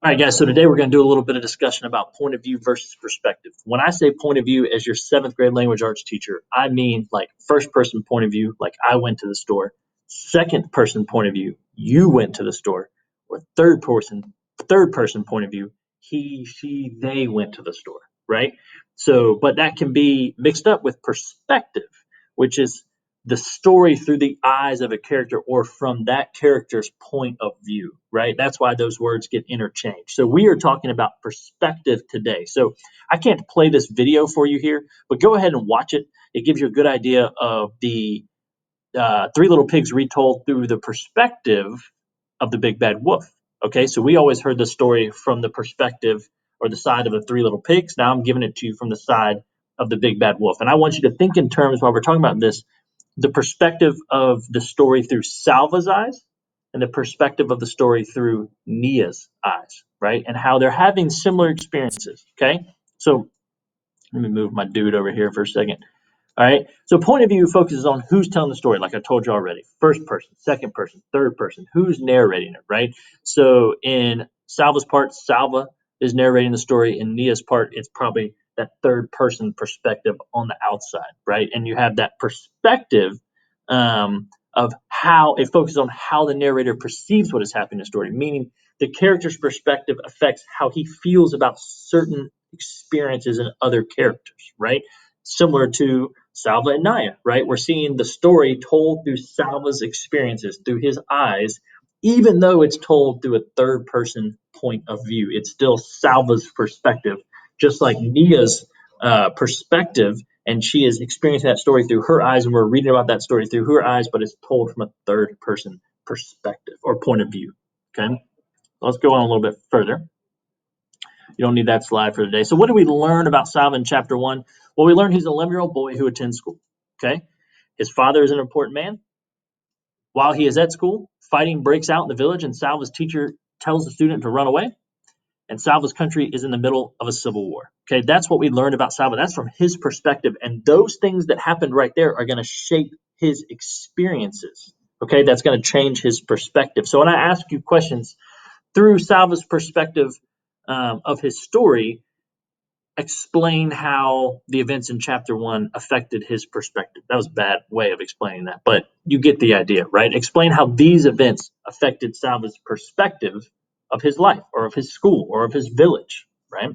All right, guys. So today we're going to do a little bit of discussion about point of view versus perspective. When I say point of view as your seventh grade language arts teacher, I mean like first person point of view, like I went to the store. Second person point of view, you went to the store. Or third person point of view, he, she, they went to the store, right? So, but that can be mixed up with perspective, which is the story through the eyes of a character or from that character's point of view, right? That's why those words get interchanged. So we are talking about perspective today. So I can't play this video for you here, but go ahead and watch it. It gives you a good idea of the Three Little Pigs retold through the perspective of the big bad wolf. Okay, so we always heard the story from the perspective or the side of the Three Little Pigs. Now I'm giving it to you from the side of the big bad wolf. And I want you to think in terms while we're talking about this, the perspective of the story through Salva's eyes and the perspective of the story through Nia's eyes, right? And how they're having similar experiences. Okay. So let me move my dude over here for a second. All right. So point of view focuses on who's telling the story, like I told you already. First person, second person, third person, who's narrating it, right? So in Salva's part, Salva is narrating the story. In Nia's part, it's probably that third person perspective on the outside, right? And you have that perspective of how it focuses on how the narrator perceives what is happening in the story, meaning the character's perspective affects how he feels about certain experiences in other characters, right? Similar to Salva and Naya, right? We're seeing the story told through Salva's experiences, through his eyes, even though it's told through a third person point of view. It's still Salva's perspective, just like Nia's perspective, and she is experiencing that story through her eyes, and we're reading about that story through her eyes, but it's told from a third person perspective or point of view. Okay, let's go on a little bit further. You don't need that slide for today. So what do we learn about Salva in chapter 1? Well, we learn he's an 11-year-old boy who attends school. Okay, his father is an important man. While he is at school, fighting breaks out in the village, and Salva's teacher tells the student to run away. And Salva's country is in the middle of a civil war. Okay, that's what we learned about Salva. That's from his perspective, and those things that happened right there are going to shape his experiences. Okay, that's going to change his perspective. So when I ask you questions through Salva's perspective of his story, explain how the events in chapter 1 affected his perspective. That was a bad way of explaining that, but you get the idea, right? Explain how these events affected Salva's perspective of his life or of his school or of his village, right?